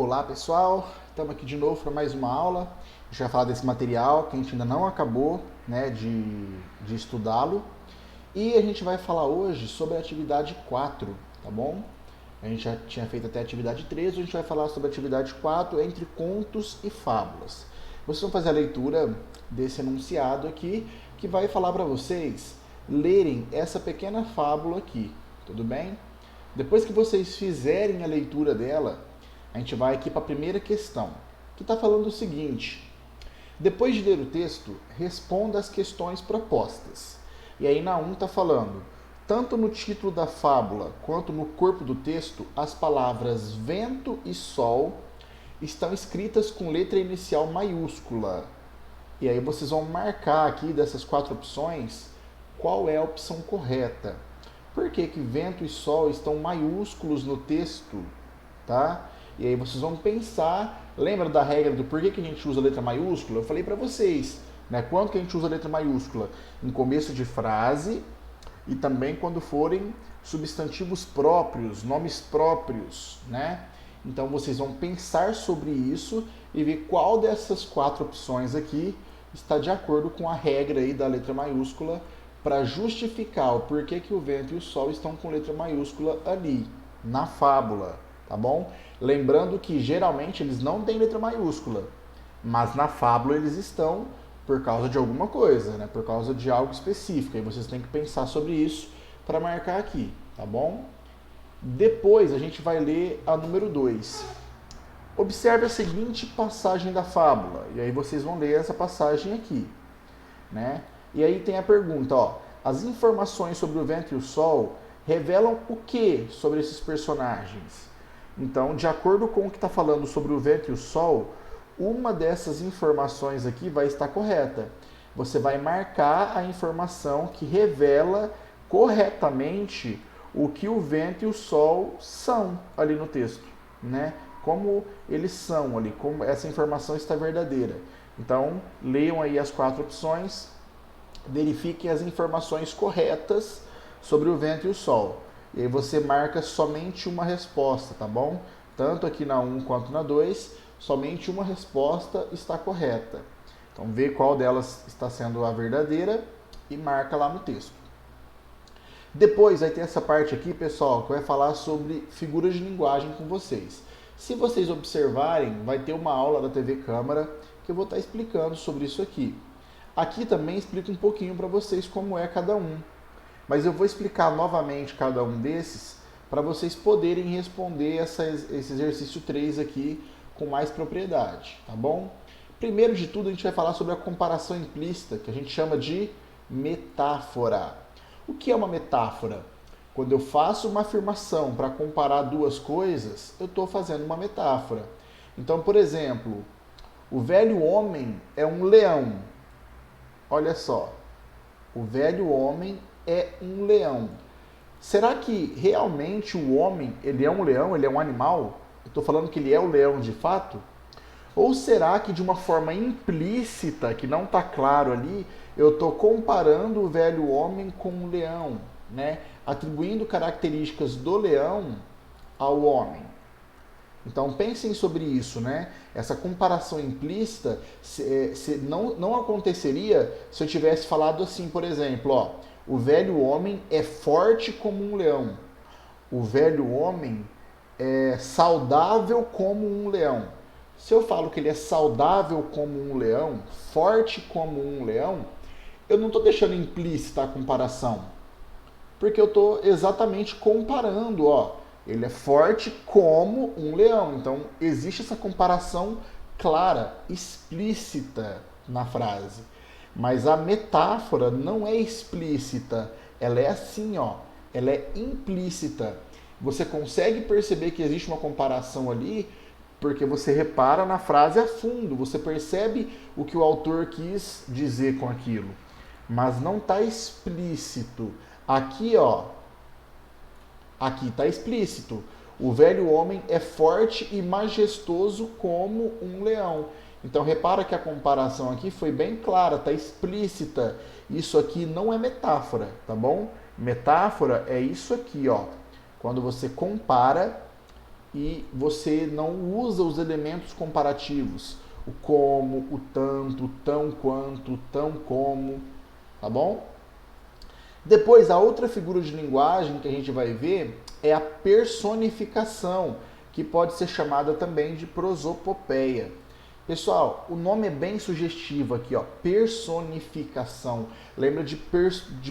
Olá pessoal, estamos aqui de novo para mais uma aula. A gente vai falar desse material que a gente ainda não acabou, né, de estudá-lo. E a gente vai falar hoje sobre a atividade 4, tá bom? A gente já tinha feito até a atividade 3, hoje a gente vai falar sobre a atividade 4 entre contos e fábulas. Vocês vão fazer a leitura desse enunciado aqui, que vai falar para vocês lerem essa pequena fábula aqui, tudo bem? Depois que vocês fizerem a leitura dela, a gente vai aqui para a primeira questão, que está falando o seguinte: depois de ler o texto, responda as questões propostas. E aí na 1 está falando, tanto no título da fábula quanto no corpo do texto, as palavras vento e sol estão escritas com letra inicial maiúscula. E aí vocês vão marcar aqui dessas 4 opções qual é a opção correta. Por que que vento e sol estão maiúsculos no texto? Tá? E aí vocês vão pensar, lembra da regra do porquê que a gente usa letra maiúscula? Eu falei para vocês, né? Quando que a gente usa letra maiúscula? Em começo de frase e também quando forem substantivos próprios, nomes próprios, né? Então vocês vão pensar sobre isso e ver qual dessas 4 opções aqui está de acordo com a regra aí da letra maiúscula para justificar o porquê que o vento e o sol estão com letra maiúscula ali, na fábula, tá bom? Lembrando que geralmente eles não têm letra maiúscula, mas na fábula eles estão por causa de alguma coisa, né? Por causa de algo específico. E vocês têm que pensar sobre isso para marcar aqui, tá bom? Depois a gente vai ler a número 2. Observe a seguinte passagem da fábula, e aí vocês vão ler essa passagem aqui, né? E aí tem a pergunta, ó, as informações sobre o vento e o sol revelam o que sobre esses personagens? Então, de acordo com o que está falando sobre o vento e o sol, uma dessas informações aqui vai estar correta. Você vai marcar a informação que revela corretamente o que o vento e o sol são ali no texto, né? Como eles são ali, como essa informação está verdadeira. Então, leiam aí as 4 opções, verifiquem as informações corretas sobre o vento e o sol. E aí você marca somente uma resposta, tá bom? Tanto aqui na 1 quanto na 2, somente uma resposta está correta. Então vê qual delas está sendo a verdadeira e marca lá no texto. Depois vai ter essa parte aqui, pessoal, que vai falar sobre figuras de linguagem com vocês. Se vocês observarem, vai ter uma aula da TV Câmara que eu vou estar explicando sobre isso aqui. Aqui também explico um pouquinho para vocês como é cada um. Mas eu vou explicar novamente cada um desses para vocês poderem responder esse exercício 3 aqui com mais propriedade, tá bom? Primeiro de tudo, a gente vai falar sobre a comparação implícita, que a gente chama de metáfora. O que é uma metáfora? Quando eu faço uma afirmação para comparar duas coisas, eu estou fazendo uma metáfora. Então, por exemplo, o velho homem é um leão. Olha só, o velho homem é um leão. Será que realmente o homem, ele é um leão, ele é um animal? Eu estou falando que ele é o leão de fato? Ou será que de uma forma implícita, que não está claro ali, eu estou comparando o velho homem com um leão, né? Atribuindo características do leão ao homem? Então pensem sobre isso, né? Essa comparação implícita não aconteceria se eu tivesse falado assim, por exemplo, ó, o velho homem é forte como um leão. O velho homem é saudável como um leão. Se eu falo que ele é saudável como um leão, forte como um leão, eu não estou deixando implícita a comparação. Porque eu estou exatamente comparando, ó. Ele é forte como um leão. Então, existe essa comparação clara, explícita na frase. Mas a metáfora não é explícita. Ela é assim, ó. Ela é implícita. Você consegue perceber que existe uma comparação ali porque você repara na frase a fundo. Você percebe o que o autor quis dizer com aquilo. Mas não está explícito. Aqui, ó. Aqui está explícito. O velho homem é forte e majestoso como um leão. Então repara que a comparação aqui foi bem clara, está explícita. Isso aqui não é metáfora, tá bom? Metáfora é isso aqui, ó. Quando você compara e você não usa os elementos comparativos, o como, o tanto, o tão quanto, o tão como, tá bom? Depois, a outra figura de linguagem que a gente vai ver é a personificação, que pode ser chamada também de prosopopeia. Pessoal, o nome é bem sugestivo aqui, ó, personificação. Lembra de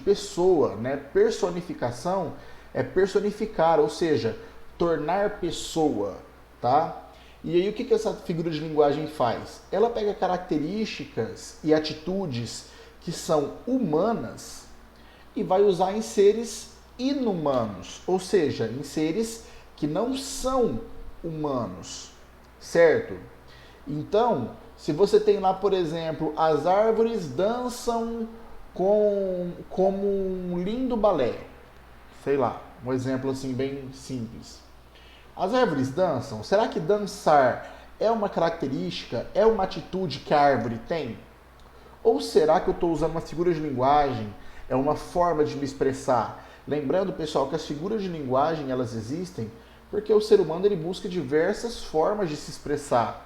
pessoa, né? Personificação é personificar, ou seja, tornar pessoa, tá? E aí o que essa figura de linguagem faz? Ela pega características e atitudes que são humanas e vai usar em seres inumanos, ou seja, em seres que não são humanos, certo? Então, se você tem lá, por exemplo, as árvores dançam como um lindo balé, sei lá, um exemplo assim bem simples. As árvores dançam? Será que dançar é uma característica, é uma atitude que a árvore tem? Ou será que eu estou usando uma figura de linguagem, é uma forma de me expressar? Lembrando, pessoal, que as figuras de linguagem elas existem porque o ser humano ele busca diversas formas de se expressar.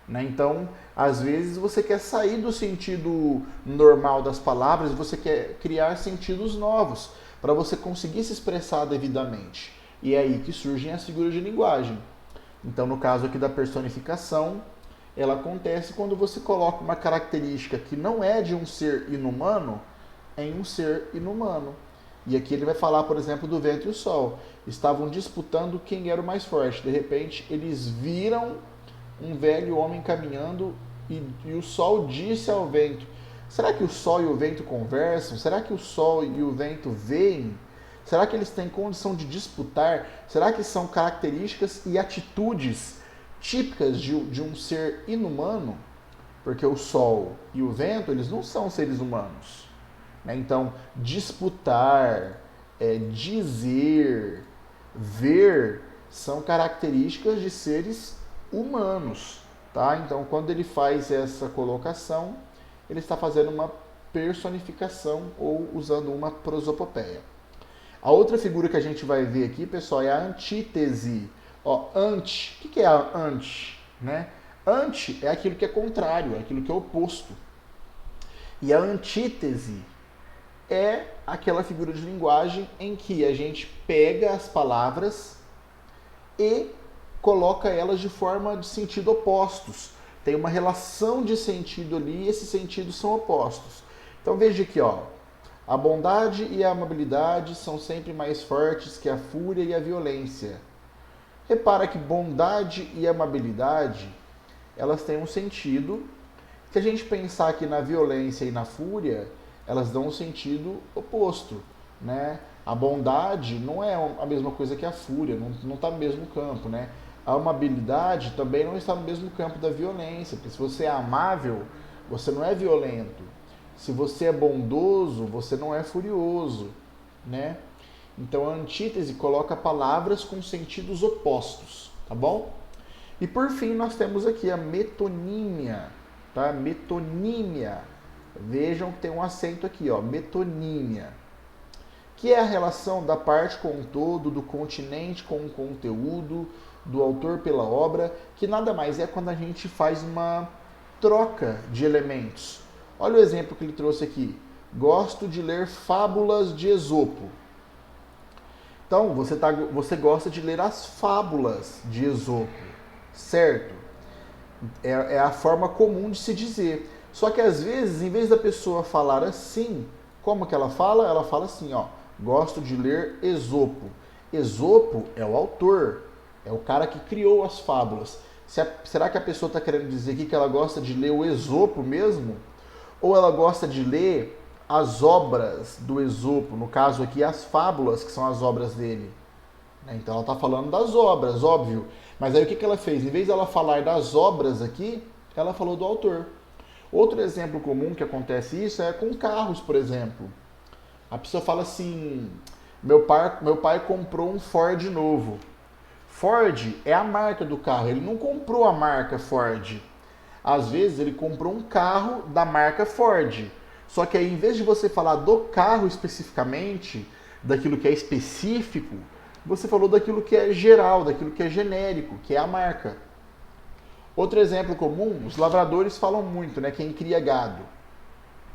Né? Então, às vezes você quer sair do sentido normal das palavras, você quer criar sentidos novos para você conseguir se expressar devidamente. E é aí que surgem as figuras de linguagem. Então, no caso aqui da personificação, ela acontece quando você coloca uma característica que não é de um ser inumano em um ser inumano. E aqui ele vai falar, por exemplo, do vento e o sol. Estavam disputando quem era o mais forte. De repente, eles viram um velho homem caminhando e o sol disse ao vento: será que o sol e o vento conversam? Será que o sol e o vento veem? Será que eles têm condição de disputar? Será que são características e atitudes típicas de um ser inumano? Porque o sol e o vento, eles não são seres humanos. Então, disputar, dizer, ver, são características de seres humanos, tá? Então, quando ele faz essa colocação, ele está fazendo uma personificação ou usando uma prosopopeia. A outra figura que a gente vai ver aqui, pessoal, é a antítese. Ó, ante. O que é a ante? Né? Ante é aquilo que é contrário, é aquilo que é oposto. E a antítese é aquela figura de linguagem em que a gente pega as palavras e coloca elas de forma de sentido opostos. Tem uma relação de sentido ali e esses sentidos são opostos. Então veja aqui, ó. A bondade e a amabilidade são sempre mais fortes que a fúria e a violência. Repara que bondade e amabilidade, elas têm um sentido. Se a gente pensar aqui na violência e na fúria, elas dão um sentido oposto, né? A bondade não é a mesma coisa que a fúria, não está no mesmo campo, né? A amabilidade também não está no mesmo campo da violência, porque se você é amável, você não é violento. Se você é bondoso, você não é furioso, né? Então a antítese coloca palavras com sentidos opostos, tá bom? E por fim nós temos aqui a metonímia, tá? Metonímia. Vejam que tem um acento aqui, ó, metonímia, que é a relação da parte com o todo, do continente com o conteúdo, do autor pela obra, que nada mais é quando a gente faz uma troca de elementos. Olha o exemplo que ele trouxe aqui. Gosto de ler fábulas de Esopo. Então, você gosta de ler as fábulas de Esopo, certo? É a forma comum de se dizer. Só que às vezes, em vez da pessoa falar assim, como que ela fala? Ela fala assim, ó, gosto de ler Esopo. Esopo é o autor, é o cara que criou as fábulas. Será que a pessoa está querendo dizer aqui que ela gosta de ler o Esopo mesmo? Ou ela gosta de ler as obras do Esopo, no caso aqui as fábulas, que são as obras dele? Então ela está falando das obras, óbvio. Mas aí o que ela fez? Em vez de ela falar das obras aqui, ela falou do autor. Outro exemplo comum que acontece isso é com carros, por exemplo. A pessoa fala assim, meu pai comprou um Ford novo. Ford é a marca do carro, ele não comprou a marca Ford. Às vezes ele comprou um carro da marca Ford. Só que aí, em vez de você falar do carro especificamente, daquilo que é específico, você falou daquilo que é geral, daquilo que é genérico, que é a marca. Outro exemplo comum, os lavradores falam muito, né? Quem cria gado.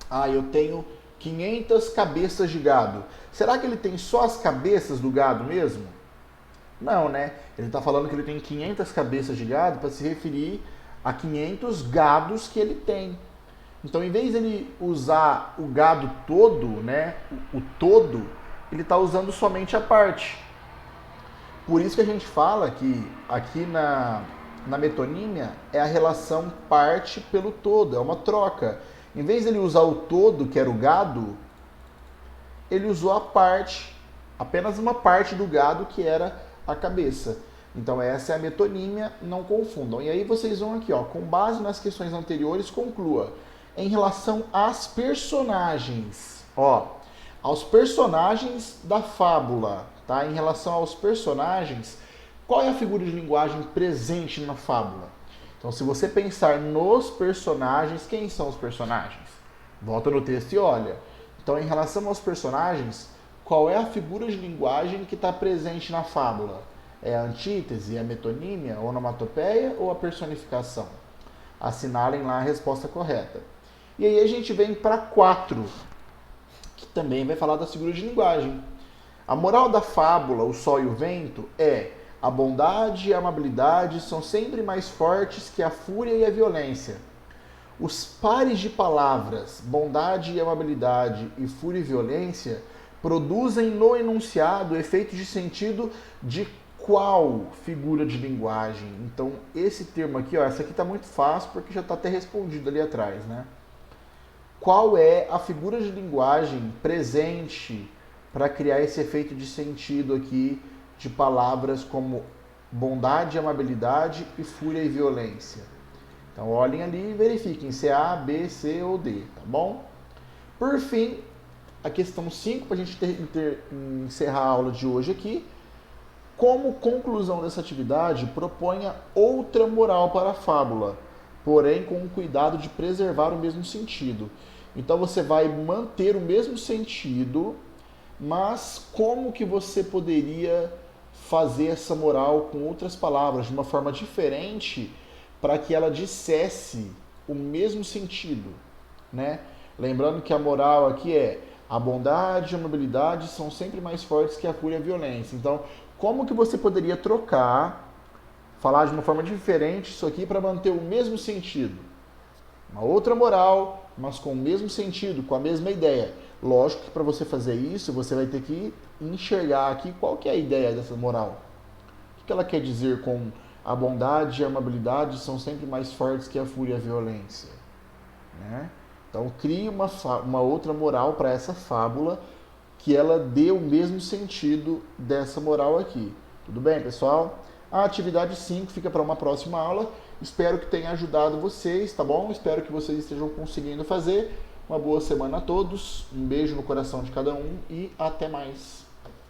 Ah, eu tenho 500 cabeças de gado. Será que ele tem só as cabeças do gado mesmo? Não, né? Ele está falando que ele tem 500 cabeças de gado para se referir a 500 gados que ele tem. Então, em vez de ele usar o gado todo, né, o todo, ele está usando somente a parte. Por isso que a gente fala que aqui na metonímia é a relação parte pelo todo, é uma troca. Em vez de ele usar o todo, que era o gado, ele usou a parte, apenas uma parte do gado, que era a cabeça. Então essa é a metonímia, não confundam. E aí vocês vão aqui, ó, com base nas questões anteriores, conclua. Em relação às personagens, ó, aos personagens da fábula, tá? Em relação aos personagens, qual é a figura de linguagem presente na fábula? Então, se você pensar nos personagens, quem são os personagens? Volta no texto e olha. Então, em relação aos personagens, qual é a figura de linguagem que está presente na fábula? É a antítese, a metonímia, a onomatopeia ou a personificação? Assinalem lá a resposta correta. E aí a gente vem para 4, que também vai falar da figura de linguagem. A moral da fábula, o sol e o vento, é: a bondade e a amabilidade são sempre mais fortes que a fúria e a violência. Os pares de palavras, bondade e amabilidade e fúria e violência, produzem no enunciado efeitos de sentido de qual figura de linguagem? Então, esse termo aqui, ó, essa aqui está muito fácil porque já está até respondido ali atrás, né? Qual é a figura de linguagem presente para criar esse efeito de sentido aqui de palavras como bondade, amabilidade e fúria e violência? Então olhem ali e verifiquem se é A, B, C ou D, tá bom? Por fim, a questão 5, para a gente encerrar a aula de hoje aqui. Como conclusão dessa atividade, proponha outra moral para a fábula, porém com o cuidado de preservar o mesmo sentido. Então você vai manter o mesmo sentido, mas como que você poderia fazer essa moral com outras palavras, de uma forma diferente, para que ela dissesse o mesmo sentido, né? Lembrando que a moral aqui é: a bondade e a amabilidade são sempre mais fortes que a fúria e a violência. Então, como que você poderia trocar, falar de uma forma diferente isso aqui para manter o mesmo sentido? Uma outra moral, mas com o mesmo sentido, com a mesma ideia. Lógico que para você fazer isso, você vai ter que enxergar aqui qual que é a ideia dessa moral. O que ela quer dizer com a bondade e a amabilidade são sempre mais fortes que a fúria e a violência, né? Então crie uma outra moral para essa fábula que ela dê o mesmo sentido dessa moral aqui. Tudo bem, pessoal? A atividade 5 fica para uma próxima aula. Espero que tenha ajudado vocês, tá bom? Espero que vocês estejam conseguindo fazer. Uma boa semana a todos, um beijo no coração de cada um e até mais.